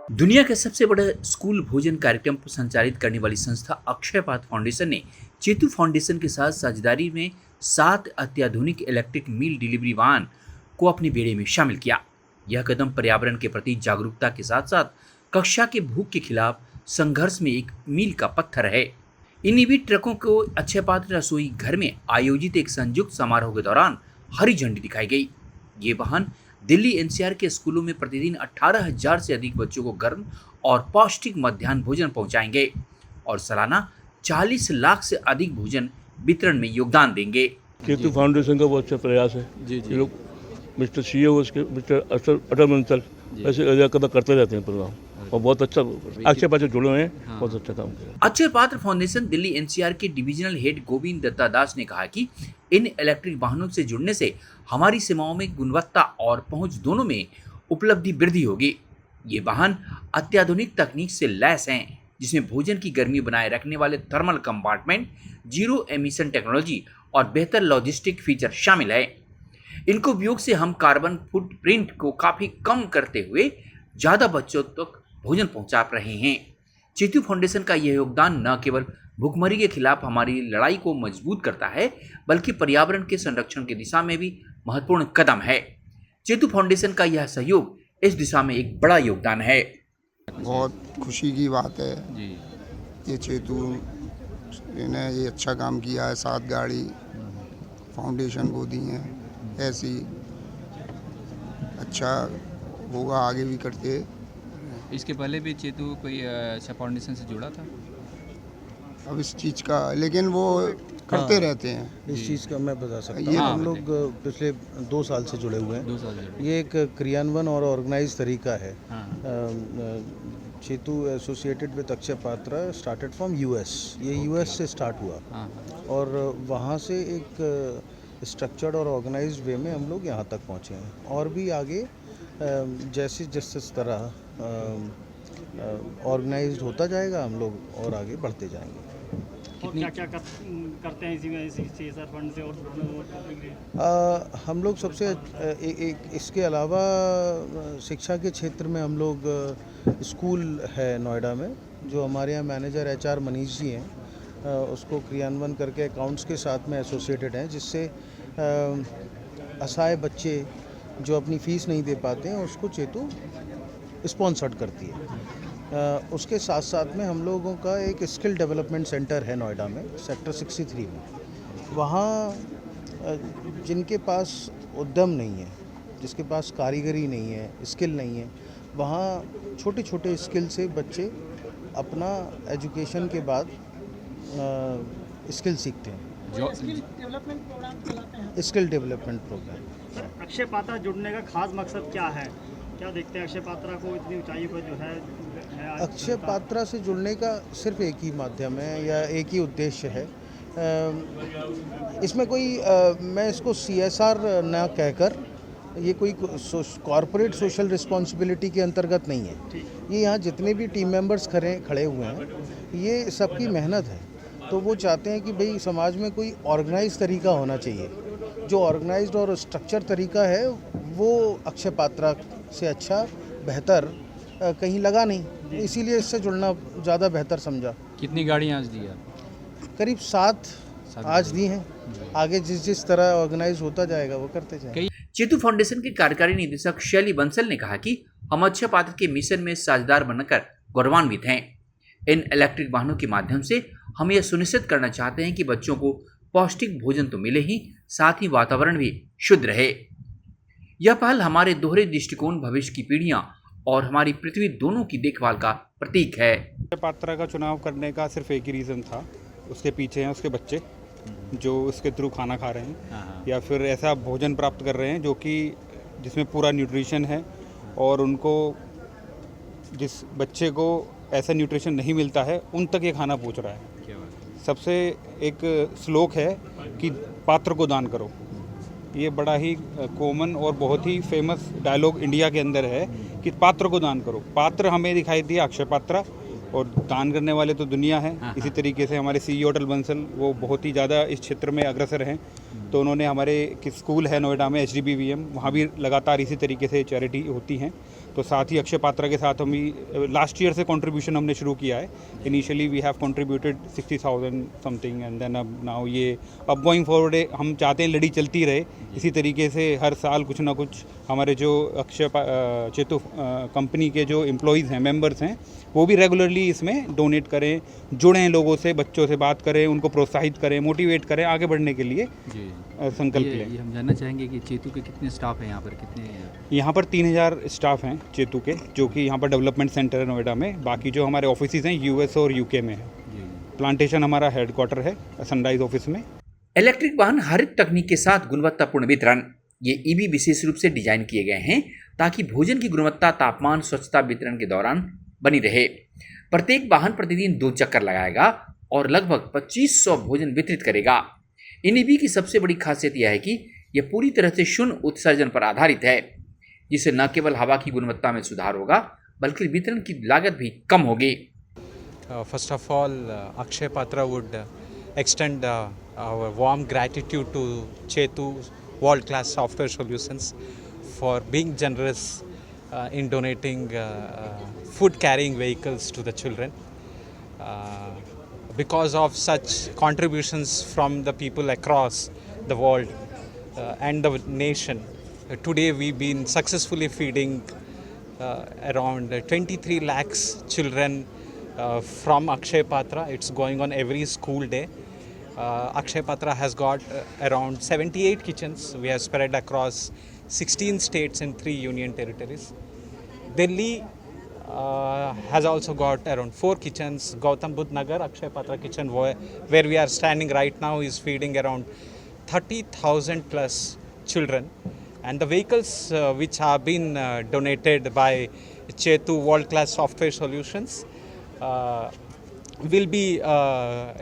दुनिया के सबसे बड़े स्कूल भोजन कार्यक्रम को संचालित करने वाली संस्था अक्षय पात्र फाउंडेशन ने चेतु फाउंडेशन के साथ साझेदारी में 7 अत्याधुनिक इलेक्ट्रिक मील डिलीवरी वाहन को अपने बेड़े में शामिल किया। यह कदम पर्यावरण के प्रति जागरूकता के साथ साथ कक्षा के भूख के खिलाफ संघर्ष में एक मील का पत्थर है। इन ईवी ट्रकों को अक्षय पात्र रसोई घर में आयोजित एक संयुक्त समारोह के दौरान हरी झंडी दिखाई गई। ये वाहन दिल्ली एनसीआर के स्कूलों में प्रतिदिन 18,000 से अधिक बच्चों को गर्म और पौष्टिक मध्याह्न भोजन पहुंचाएंगे और सालाना 40 लाख से अधिक भोजन वितरण में योगदान देंगे। केतु फाउंडेशन का बहुत अच्छा प्रयास है। ये लोग मिस्टर सीईओ उसके मिस्टर अटल बंसल ऐसे कदम करते रहते हैं प्रोग्राम और बहुत अच्छा अक्षय पात्र जुड़े हुए हैं। बहुत अच्छा काम किया। अक्षय पात्र फाउंडेशन दिल्ली एनसीआर के डिविजनल हेड गोविंद दत्ता दास ने कहा कि इन इलेक्ट्रिक वाहनों से जुड़ने से हमारी सेवाओं में गुणवत्ता और पहुंच दोनों में उपलब्धि वृद्धि होगी। ये वाहन अत्याधुनिक तकनीक से लैस हैं, जिसमें भोजन की गर्मी बनाए रखने वाले thermal compartment, zero emission technology और बेहतर लॉजिस्टिक फीचर शामिल है। इनको उपयोग से हम कार्बन फुटप्रिंट को काफी कम करते हुए ज्यादा बच्चों तक भोजन पहुंचा रहे हैं। चेतु फाउंडेशन का यह योगदान न केवल भुखमरी के खिलाफ हमारी लड़ाई को मजबूत करता है, बल्कि पर्यावरण के संरक्षण की दिशा में भी महत्वपूर्ण कदम है। चेतु फाउंडेशन का यह सहयोग इस दिशा में एक बड़ा योगदान है। बहुत खुशी की बात है ये चेतु ने ये अच्छा काम किया है। 7 गाड़ी फाउंडेशन को दी हैं, ऐसी अच्छा होगा आगे भी करते। इसके पहले भी चेतु कोई अच्छा फाउंडेशन से जुड़ा था अब इस चीज़ का, लेकिन वो करते रहते हैं। इस चीज़ का मैं बता सकता ये हूँ। हम लोग पिछले 2 साल से जुड़े हुए हैं। 2 साल से। ये एक क्रियान्वयन और ऑर्गेनाइज तरीका है। चेतु एसोसिएटेड विद अक्षय पात्र स्टार्टेड फ्रॉम यूएस। ये यूएस से स्टार्ट हुआ और वहाँ से एक स्ट्रक्चर्ड और ऑर्गेनाइज्ड वे में हम लोग यहाँ तक पहुँचे हैं और भी आगे जैसे जिस तरह ऑर्गेनाइज्ड होता जाएगा हम लोग और आगे बढ़ते जाएंगे। और क्या करते हैं इसी सीएसआर फंड से और हम लोग सबसे एक इसके अलावा शिक्षा के क्षेत्र में हम लोग स्कूल है नोएडा में, जो हमारे यहाँ मैनेजर एचआर मनीष जी हैं, उसको क्रियान्वयन करके अकाउंट्स के साथ में एसोसिएटेड हैं, जिससे असहाय बच्चे जो अपनी फ़ीस नहीं दे पाते हैं उसको चेतु स्पॉन्सर्ड करती है। उसके साथ साथ में हम लोगों का एक स्किल डेवलपमेंट सेंटर है नोएडा में, सेक्टर 63 में। वहाँ जिनके पास उद्यम नहीं है, जिसके पास कारीगरी नहीं है, स्किल नहीं है, वहाँ छोटे छोटे स्किल से बच्चे अपना एजुकेशन के बाद स्किल सीखते हैं। Skill development programme. अक्षय पात्र जुड़ने का खास मकसद क्या है? क्या देखते हैं अक्षय पात्र को इतनी ऊंचाई पर जो है अक्षय पात्र से जुड़ने का सिर्फ एक ही माध्यम है या एक ही उद्देश्य है। इसमें कोई मैं इसको सीएसआर ना कहकर, ये कोई कॉरपोरेट सोशल रिस्पॉन्सिबिलिटी के अंतर्गत नहीं है। ये यहाँ जितने भी टीम मेंबर्स खड़े हुए हैं, ये सबकी मेहनत है। तो वो चाहते हैं कि भाई समाज में कोई ऑर्गेनाइज तरीका होना चाहिए। जो ऑर्गेनाइज्ड और स्ट्रक्चर तरीका है वो अक्षय पात्र से अच्छा बेहतर कहीं लगा नहीं, इसीलिए इससे जुड़ना ज़्यादा बेहतर समझा। कितनी गाड़ियाँ आज दी है? करीब 7 आज दी हैं। आगे जिस तरह ऑर्गेनाइज होता जाएगा वो करते जाएंगे। चेतु फाउंडेशन के कार्यकारी निदेशक शैली बंसल ने कहा कि हम अक्षय पात्र के मिशन में साझेदार बनकर गौरवान्वित हैं। इन इलेक्ट्रिक वाहनों के माध्यम से हम यह सुनिश्चित करना चाहते हैं कि बच्चों को पौष्टिक भोजन तो मिले ही, साथ ही वातावरण भी शुद्ध रहे। यह पहल हमारे दोहरे दृष्टिकोण, भविष्य की पीढ़ियां और हमारी पृथ्वी दोनों की देखभाल का प्रतीक है। पात्रा का चुनाव करने का सिर्फ एक ही रीज़न था, उसके पीछे हैं उसके बच्चे जो उसके थ्रू खाना खा रहे हैं या फिर ऐसा भोजन प्राप्त कर रहे हैं जो कि जिसमें पूरा न्यूट्रिशन है, और उनको जिस बच्चे को ऐसा न्यूट्रिशन नहीं मिलता है उन तक ये खाना पहुंच रहा है। सबसे एक श्लोक है कि पात्र को दान करो। ये बड़ा ही कॉमन और बहुत ही फेमस डायलॉग इंडिया के अंदर है कि पात्र को दान करो। पात्र हमें दिखाई दिया अक्षय पात्र, और दान करने वाले तो दुनिया है। इसी तरीके से हमारे सीईओ अटल बंसल वो बहुत ही ज़्यादा इस क्षेत्र में अग्रसर हैं, तो उन्होंने हमारे स्कूल है नोएडा में HDBVM, वहाँ भी लगातार इसी तरीके से चैरिटी होती हैं। तो साथ ही अक्षय पात्रा के साथ हम लास्ट ईयर से कंट्रीब्यूशन हमने शुरू किया है। Initially we have contributed 60,000 something and then अब नाउ ये अब गोइंग फॉरवर्ड हम चाहते हैं लड़ी चलती रहे इसी तरीके से। हर साल कुछ ना कुछ हमारे जो अक्षय चेतु कंपनी के जो एम्प्लॉयज़ हैं, मेंबर्स हैं, वो भी रेगुलरली इसमें डोनेट करें, जुड़ें लोगों से, बच्चों से बात करें, उनको प्रोत्साहित करें, मोटिवेट करें आगे बढ़ने के लिए जी संकल्प लें। ये हम जानना चाहेंगे कि चेतु के कितने स्टाफ हैं यहाँ पर, कितने यहाँ पर 3,000 स्टाफ हैं चेतु के, जो कि यहाँ पर डेवलपमेंट सेंटर है नोएडा में। बाकी जो हमारे ऑफिसेज हैं यूएस और यूके में है। प्लांटेशन हमारा हेडक्वार्टर है सनराइज ऑफिस में। इलेक्ट्रिक वाहन हरित तकनीक के साथ गुणवत्तापूर्ण वितरण। ये ईवी विशेष रूप से डिजाइन किए गए हैं ताकि भोजन की गुणवत्ता, तापमान, स्वच्छता वितरण के दौरान बनी रहे। प्रत्येक वाहन प्रतिदिन 2 चक्कर लगाएगा और लगभग 2500 भोजन वितरित करेगा। इन ईवी की सबसे बड़ी खासियत यह है कि यह पूरी तरह से शून्य उत्सर्जन पर आधारित है, जिससे न केवल हवा की गुणवत्ता में सुधार होगा बल्कि वितरण की लागत भी कम होगी। First of all, Akshay Patra would extend our warm gratitude to Chetu World Class Software Solutions for being generous in donating food carrying vehicles to the children. Because of such contributions from the people across the world and the nation, today we've been successfully feeding around 23 lakhs children from Akshay Patra. It's going on every school day. Akshay Patra has got around 78 kitchens. We have spread across 16 states and 3 union territories. Delhi has also got around 4 kitchens. Gautam Budh Nagar Akshay Patra kitchen, where we are standing right now, is feeding around 30,000 plus children. And the vehicles which have been donated by Chetu World Class Software Solutions will be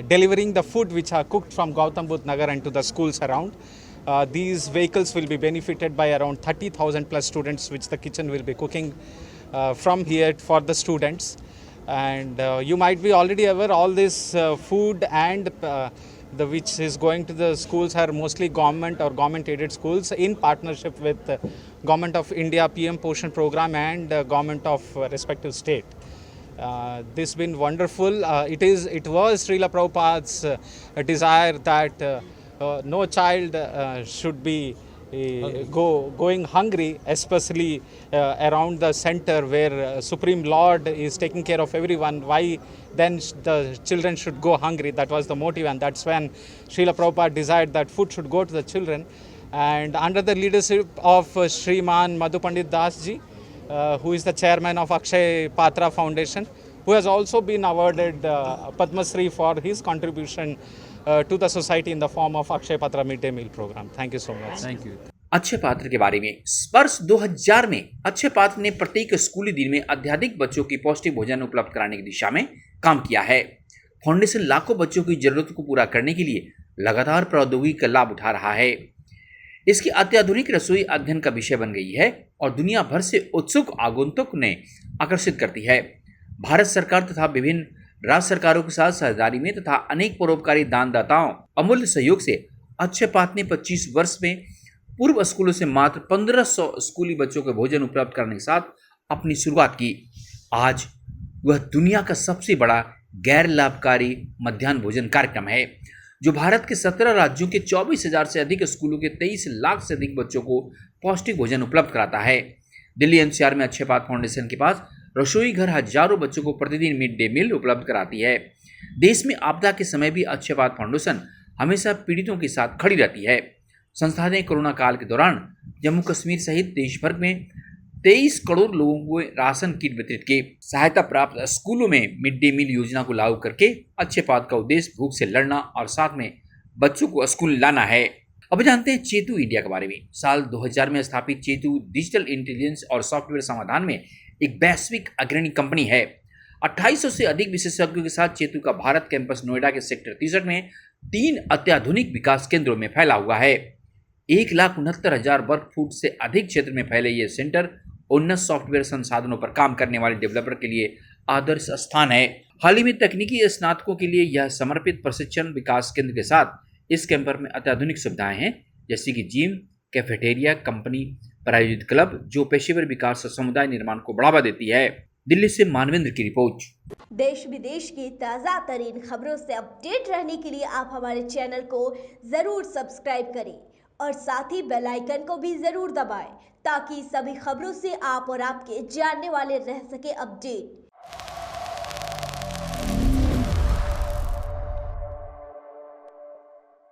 delivering the food which are cooked from Gautam Budh Nagar and to the schools around. These vehicles will be benefited by around 30,000 plus students, which the kitchen will be cooking from here for the students. And you might be already aware all this food and which is going to the schools are mostly government or government aided schools in partnership with Government of India PM Poshan program and government of respective state. This been wonderful. It was Srila Prabhupada's desire that no child should be going hungry, especially around the center where Supreme Lord is taking care of everyone. Why then the children should go hungry? That was the motive, and that's when Srila Prabhupada desired that food should go to the children. And under the leadership of Shriman Madhu Pandit Das ji, who is the chairman of Akshay Patra Foundation, who has also been awarded Padma Shri for his contribution to the society in the form of Akshay Patra Midday Meal Program. Thank you so much. Thank you. Akshay पात्र के बारे में वर्ष 2000 में अक्षय पात्र ने प्रत्येक स्कूली दिन में अत्यधिक बच्चों की पौष्टिक भोजन उपलब्ध कराने की दिशा में काम किया है। फाउंडेशन लाखों बच्चों की जरूरतों को पूरा करने के लिए लगातार प्रौद्योगिकी का लाभ उठा रहा है। इसकी अत्याधुनिक रसोई अध्ययन का विषय बन गई है और दुनिया भर से उत्सुक आगंतुक ने आकर्षित करती है। भारत सरकार तथा विभिन्न राज्य सरकारों के साथ साझेदारी में तथा अनेक परोपकारी दानदाताओं अमूल्य सहयोग से अक्षय पात्र ने 25 वर्ष में पूर्व स्कूलों से मात्र 1500 स्कूली बच्चों को भोजन उपलब्ध करने के साथ अपनी शुरुआत की। आज वह दुनिया का सबसे बड़ा गैर लाभकारी मध्याह्न भोजन कार्यक्रम है, जो भारत के 17 राज्यों के 24,000 से अधिक स्कूलों के 23 लाख से अधिक बच्चों को पौष्टिक भोजन उपलब्ध कराता है। दिल्ली एनसीआर में अक्षय पात्र फाउंडेशन के पास रसोई घर हजारों बच्चों को प्रतिदिन मिड डे मील उपलब्ध कराती है। देश में आपदा के समय भी अक्षय पात्र फाउंडेशन हमेशा पीड़ितों के साथ खड़ी रहती है। संस्था ने कोरोना काल के दौरान जम्मू कश्मीर सहित देश भर में 23 करोड़ लोगों को राशन किट वितरित की। सहायता प्राप्त स्कूलों में मिड डे मील योजना को लागू करके अक्षय पात्र का उद्देश्य भूख से लड़ना और साथ में बच्चों को स्कूल लाना है। अब जानते हैं चेतु इंडिया के बारे में। साल 2000 में स्थापित चेतु डिजिटल इंटेलिजेंस और सॉफ्टवेयर समाधान में एक वैश्विक अग्रणी कंपनी है। 2800 से अधिक विशेषज्ञों के साथ चेतु का भारत कैंपस नोएडा के सेक्टर 63 में 3 अत्याधुनिक विकास केंद्रों में फैला हुआ है। 1,69,000 वर्ग फुट से अधिक क्षेत्र में फैले ये सेंटर उन्नत सॉफ्टवेयर संसाधनों पर काम करने वाले डेवलपर के लिए आदर्श स्थान है। हाल ही में तकनीकी स्नातकों के लिए यह समर्पित प्रशिक्षण विकास केंद्र के साथ इस कैंपस में अत्याधुनिक सुविधाएं हैं, जैसे कि जिम, कैफेटेरिया, कंपनी प्रायोजित क्लब जो पेशेवर विकास और समुदाय निर्माण को बढ़ावा देती है। दिल्ली से मानवेंद्र की रिपोर्ट। देश विदेश की ताज़ा तरीन खबरों से अपडेट रहने के लिए आप हमारे चैनल को जरूर सब्सक्राइब करें और साथ ही बेल आइकन को भी जरूर दबाएं ताकि सभी खबरों से आप और आपके जानने वाले रह सके अपडेट।